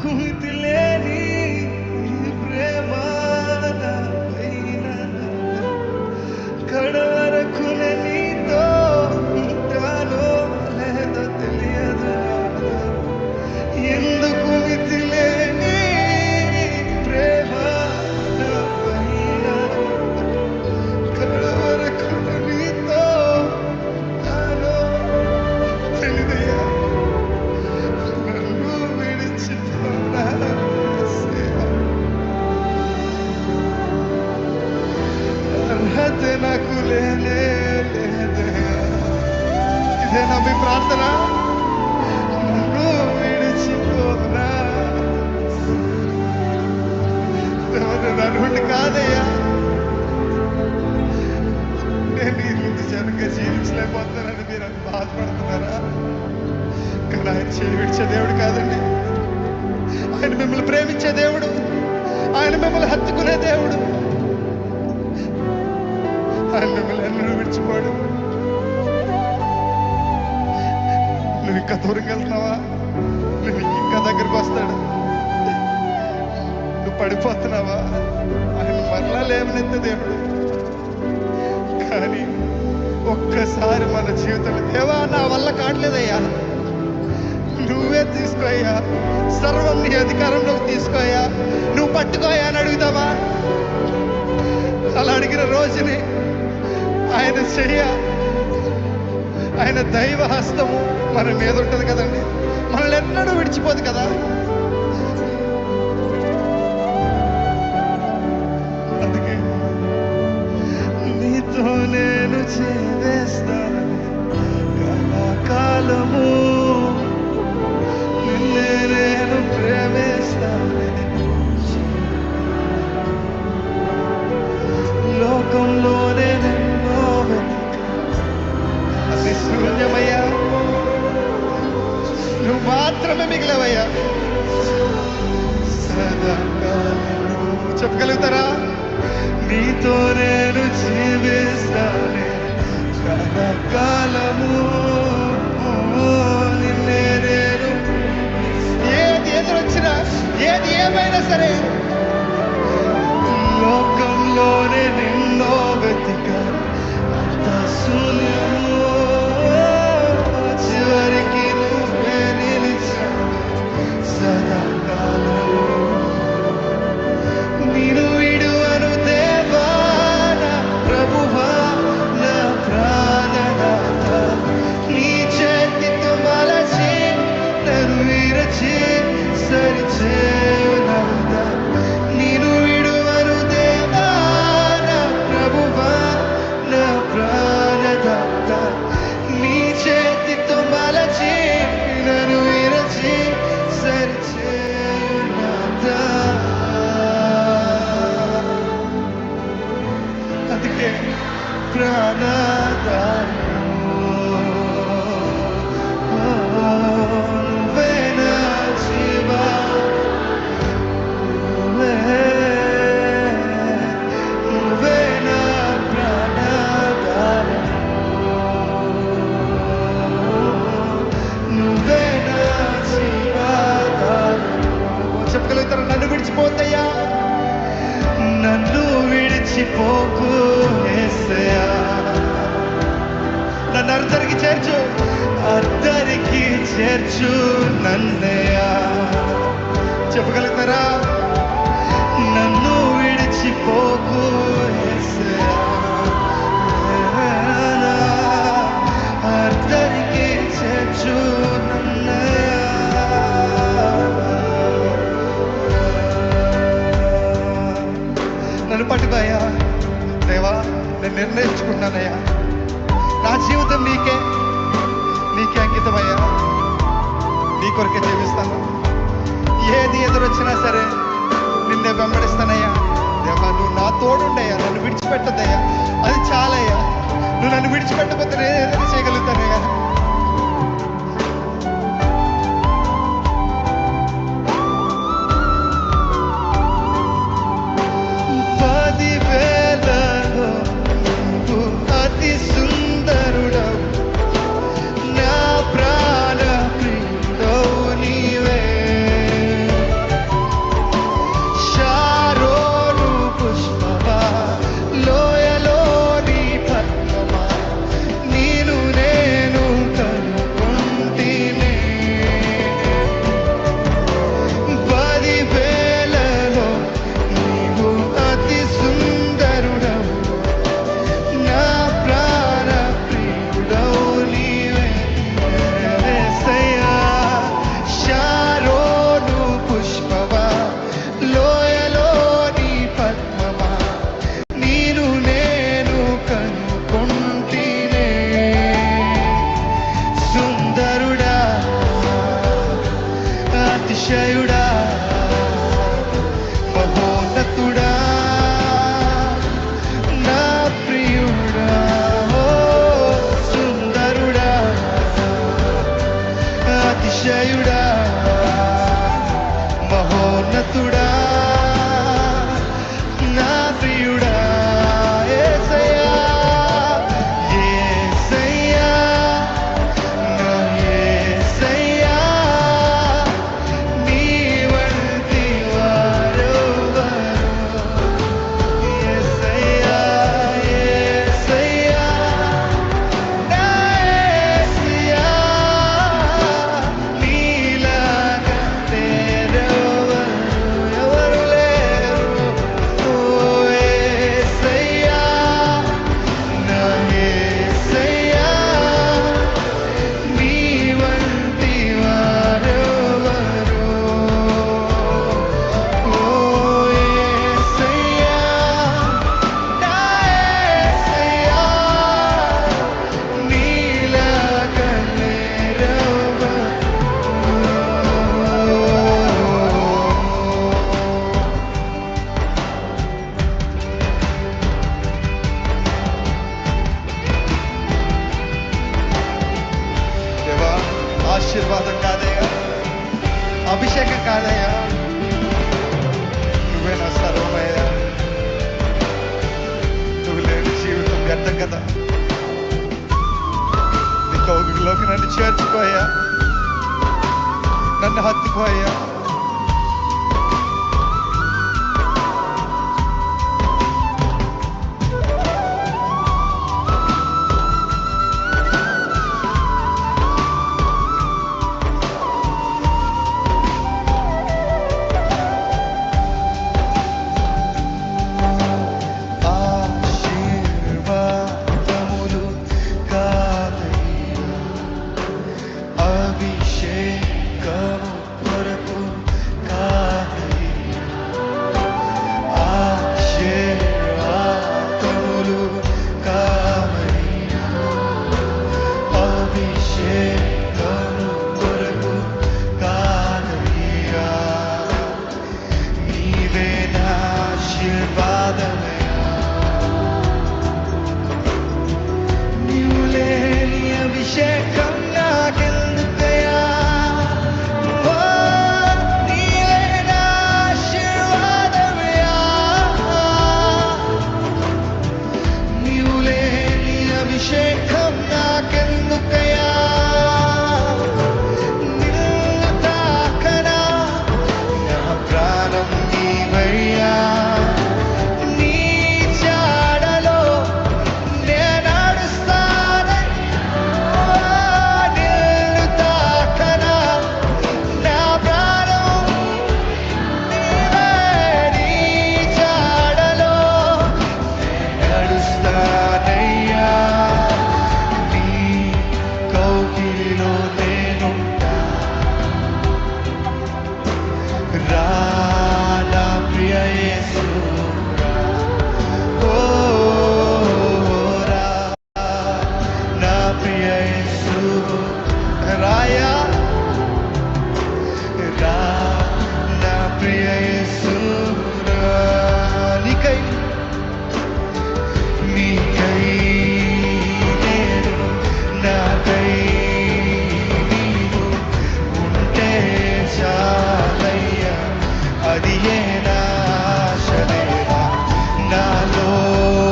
కుమితిలేని ప్రేమ కడవరకు నీతో ఉంటానో లేదో తెలియదు. ఎందుకు మితిలేని ప్రేమ కడవరకు నీతో ఉంటానో తెలియదయ్యా. నన్ను విడిచిపోనా అర్హత నాకు లేదయ్యా. ఇదేనా మీ ప్రార్థన? నన్ను విడిచిపోనా. నన్ను కాదయ్యా, నేను ఈ ముందు సరిగ్గా జీవించలేకపోతున్నానని మీరు బాధపడుతున్నారా? కానీ ఆయన చేయి విడిచే దేవుడు కాదండి. ఆయన మిమ్మల్ని ప్రేమించే దేవుడు, ఆయన మిమ్మల్ని హత్తుకునే దేవుడు. ఆయన మిమ్మల్ని ఎన్నడూ విడిచిపోడు. నువ్వు ఇంకా దూరంగా వెళ్తున్నావా? నువ్వు ఇంకా దగ్గరకు వస్తాడు. నువ్వు పడిపోతున్నావా? ఆయన మరలా లేవనెత్తే దేవుడు. కానీ ఒక్కసారి మన జీవితంలో, దేవా నా వల్ల కావట్లేదయ్యా, నువ్వే తీసుకోయ్యా, సర్వం నీ అధికారంలోకి తీసుకోయా, నువ్వు పట్టుకోయా అని అడుగుతావా? అలా అడిగిన రోజుని ఆయన చెయ్య, ఆయన దైవ హస్తము మన మీద ఉంటుంది కదండి. మనల్ని ఎన్నడూ విడిచిపోదు కదా. అందుకే నీతో నేను చేస్తాను కాలము, నిన్నే నేను ప్రేమిస్తాను. లోకంలోనే నిన్నో అది శూన్యమయ్యా, నువ్వు మాత్రమే మిగిలవయ్యా. సదాకాలము చెప్పగలుగుతారా? నీతో నేను జీవిస్తానే సదాకాలము, నిన్నే నేను. ఏది ఎదురొచ్చినా, ఏది ఏమైనా సరే, లోకంలోనే నిన్నో వెతికా, అంత శూన్యము, చివరికి నువ్వే నిలిచావు సదాకాలము. నేను విడువను దేవా నా ప్రభువా నా ప్రాణనాథ, నీ చేతితో మలచి నన్ను విరచి సరిచేయునాథ. నేను విడువను దేవా నా ప్రభువా నా ప్రాణనాథ, నీ చేతితో మలచి నన్ను విరచి సరిచేయునాథ. అందుకే ప్రాణదాయము నువ్వే నా జీవా, నువ్వే నా ప్రాణదాయము, నువ్వే నా జీవాధారము. చెప్పగలుగుతారా? నన్ను విడిచిపోతయ్యా, నన్ను విడిచిపోకు యేసయ్యా. నన్ను అద్దరికి చేర్చు, అద్దరికి చేర్చు నన్నయ్యా. చెప్పగలుగుతారా? నన్ను విడిచిపోకు యేసయ్యా, అద్దరికి చేర్చు నన్నయ్యా. నన్ను పట్టుకోయ్యా దేవా, నేను నిర్ణయించుకున్నానయ్యా, నా జీవితం నీకే అంకితమయ్యా. నీ కొరకే జీవిస్తాను. ఏది ఎదురొచ్చినా సరే నిన్నే వెంబడిస్తానయ్యా. దేవా నువ్వు నా తోడుండయ్యా, నన్ను విడిచిపెట్టదయ్యా, అది చాలయ్యా. నువ్వు నన్ను విడిచిపెట్టకపోతే నేను ఏదైనా చేయగలుగుతానయ్యా. అతిశయుడా మహోన్నతుడా నా ప్రియుడా ఓ సుందరుడా అతిశయుడా మహోన్నతుడా నా ప్రియుడా యేసయ్యా యేసయ్యా నా యేసయ్యా నీ వంటి వారెవరు యేసయ్యా యేసయ్యా నా యేసయ్యా నీలాగా వేరెవరు ఎవరు లేరు ఓ యేసయ్యా నా యేసయ్యా నీ వంటి వారెవరు ఓ యేసయ్యా నా యేసయ్యా నీలాగా వేరెవరు దేవా ఆశీర్వాదం కాదయ్యా అభిషేకం కాదయ్యా నువ్వే నా సర్వమయ్యా నువ్వు లేని జీవితం వ్యర్థం కదా నీ కౌగిలిలోకి నన్ను చేర్చుకోయ్యా నన్ను హత్తుకోయ్యా ఆశీర్వాదములు కాదయ్యా అభిషేకము కొరకు కాదయ్యా ఆశీర్వాదములు కాదయ్యా అభిషేకము కొరకు కాదయ్యా నీవే నా ఆశీర్వాదమయ్యా నీవు లేని అభిషేకం నాకెందుకయ్యా ఓ నీవే నా ఆశీర్వాదమయ్యా నీవు లేని అభిషేకం నాకెందుకయ్యా నిన్ను తాకనా నా ప్రాణం నీవయ్యా నీ జాడలో నే నడుస్తానయ్యా నిన్ను తాకనా నా ప్రాణం నీవే నీ జాడలో నే నడుస్తానయ్యా నీ కౌగిలిలో నేనుంటా రా నా ప్రియ యేసు ఓ రా నా ప్రియ యేసు రాయా రా నా ప్రియ యేసు రా నీకై నేను నాకై నీవు ఉంటే చాలయ్యా అది ఏ నా ఆశలేవా నాలో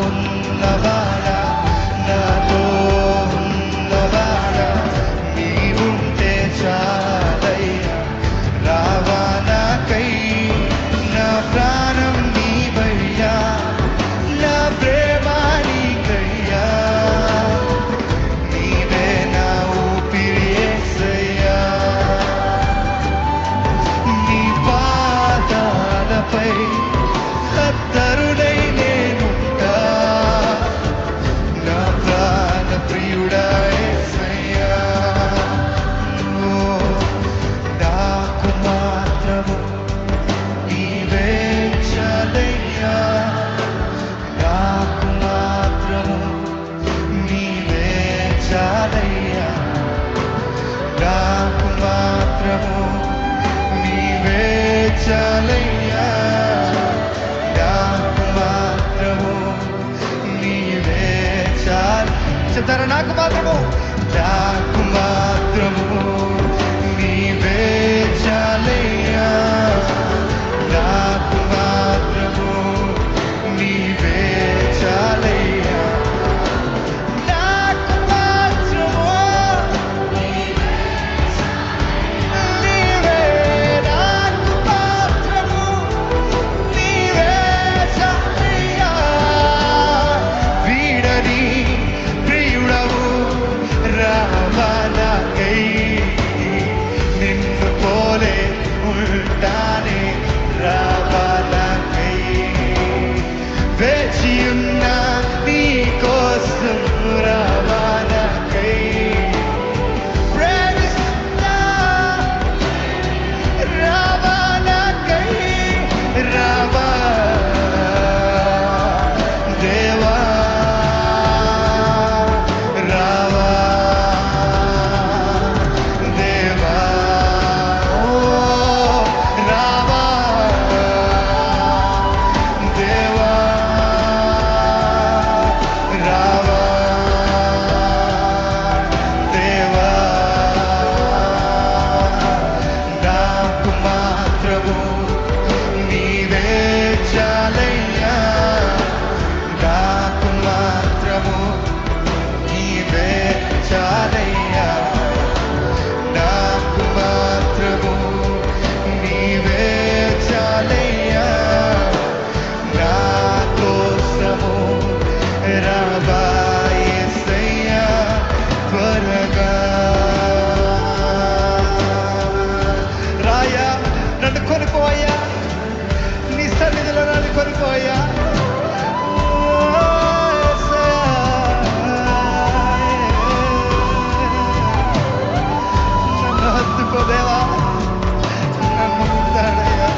ఉన్నవాడా నాలో ఉన్నవాడా నీవుంటే చాలయ్యా రావా నాకై నా ప్రాణం నీవయ్యా నా ప్రేమ నీకయ్యా నీవే నా ఊపిరి యేసయ్యా నీ పాదాలపై హత్తరుడై నేనుంటా నా ప్రాణ ప్రియుడా యేసయ్యా ఓ నాకు మాత్రము నీవే చాలయ్యా నాకు మాత్రము నీవే చాలయ్యా నాకు మాత్రము నీ చాలయ్యా, నాకు మాత్రము నీవే చాలు. చెప్తారా? నాకు మాత్రము, నాకు మాత్రము నీవే చాలయ్యా, నాకు మాత్రము నీవే చాలయ్యా, నాకు మాత్రము నీవే, నాకు మాత్రము నీవే చాలయ్యా. వీడని ప్రియుడవు రావా నాకై, నిన్ను పోలే ఉంటానే రావా నాకై, వేచి ఉన్నా నీ కోసం రావా నాకై, ప్రేమిస్తున్నా రావా నాకై, రావా దేవా, రావా దేవా, ఓ రావా దేవా, రావా దేవా, నాకు మాత్రము నీవే చాలయ్యా, నాకు మాత్రము నీవే చాలయ్యా, నాకు మాత్రము నీవే చాలయ్యా, నా కోసము రావా యేసయ్యా త్వరగా. రాయా, నన్ను కొనుకోవయ్యా, నీ సన్నిధిలో నన్ను కొనుకోవయ్యా. నన్ను హత్తుకోదేవా, నన్ను ముట్టాడయ్యా,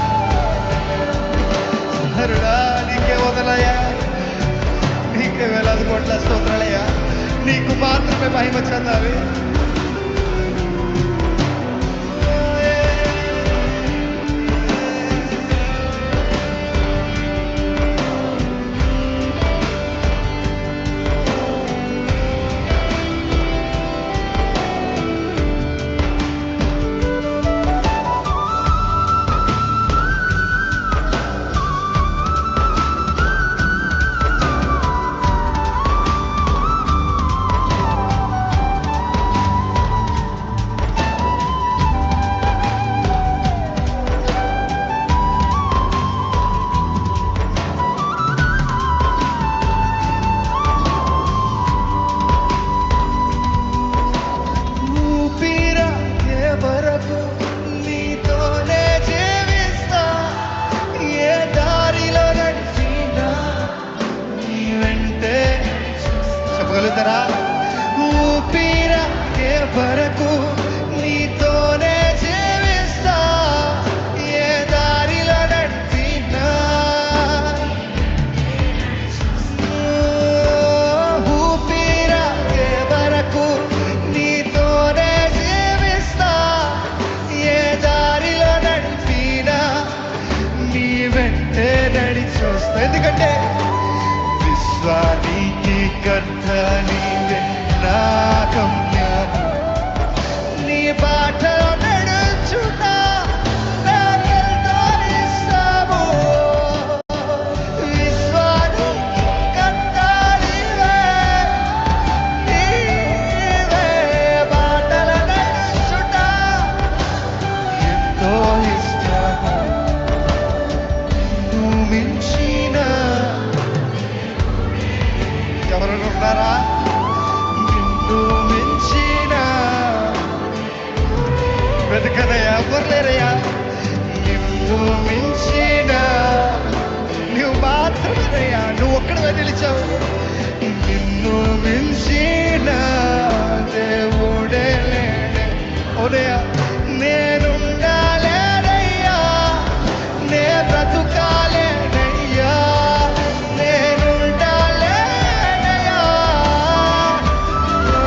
హరుడా నీకే వదలయ్యా, నీకే వేలాది కోట్ల స్తోత్రాలయ్యా, నీకు మాత్రమే మహిమ చెందాలి. ఊపిరాగే వరకు నీతోనే జీవిస్తా, ఏ దారిలో నడిచినా నీ వెంటే. చెప్పగలుగుతారా? ఊపిరాగే వరకు నీతోనే జీవిస్తా, ఏ దారిలో నడిచినా, ఊపిరాగే వరకు నీతోనే జీవిస్తా, ఏ దారిలో నడిపినా నీ వెంటే నడిచొస్తా. ఎందుకంటే విశ్వానికి కర్త నీవే, నా గమ్యము నీ బాటలో నడుచున్నా, నాకెంతో ఇష్టము. విశ్వానికి కర్త నీవే, నీవే బాటలో నడుచున్నా, ఎంతో ఇష్టము. నువ్వు మించిన ఎవరైనా ఉన్నారా? నిన్ను మించిన వెతకనయ్యా, ఎవరు లేరయ్యా. నిన్ను మించిన నువ్వు మాత్రమేనయ్యా, నువ్వు ఒక్కడివే నిలిచావు. నిన్ను మించిన దేవుడే లేడే. ఓనయ్యా, నేనుండాలేనయ్యా, నే బ్రతుకాలేనయ్యా, నేనుండాలేనయ్యా,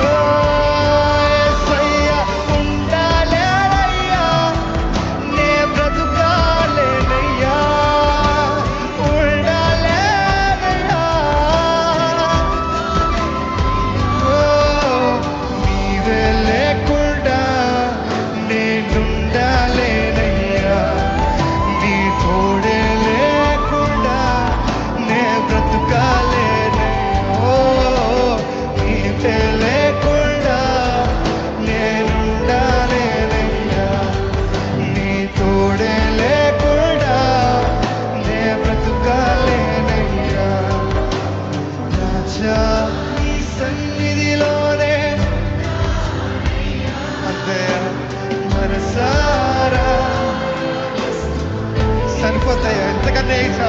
ఓ యేసయ్యా ఉండాలేనయ్యా, నే బ్రతుకాలే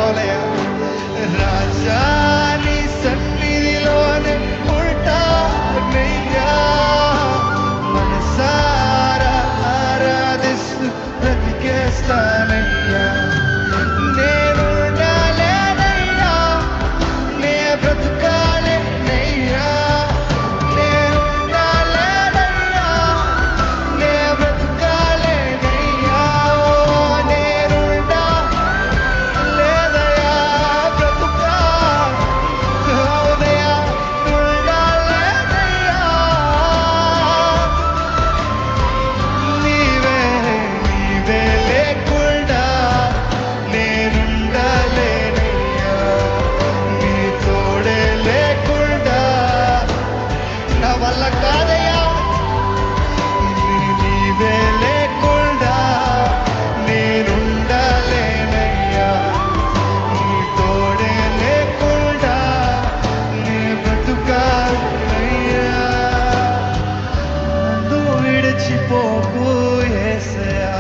కావాలయ్యా. రాజా నీ సన్నిధిలోనే ఉంటానయ్యా, మనసారా ఆరాధిస్తూ బ్రతికేస్తానయ్యా. నేనుండాలేనయ్యా, నే బ్రతుకాలేనయ్యా, నేనుండాలేనయ్యా, నే బ్రతుకాలేనయ్యా. నేనుండాలేనయ్యా, బ్రతుకాలేనయ్యా, ఉండాలేనయ్యా. నీవే నీవే లేకుండా నేనుండలేనయ్యా, నీ తోడే లేకుండా నా వల్ల కాదయ్యా. నీవే లేకుండా నేనుండలేనయ్యా, నీ తోడే లేకుండా నే బ్రతుకాలయ్యా. నన్ను విడిచిపోకు యేసయ్యా,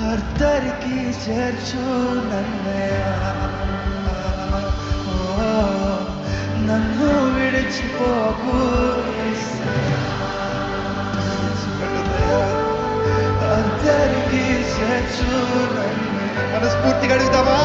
అర్ధరికి చేర్చు నన్నయ్యా. ఓ, నన్ను విడిచిపోకు యేసయ్యా, అర్ధరికి చేర్చు నన్నయ్యా. మనస్ఫూర్తిగా అడుగుదామా?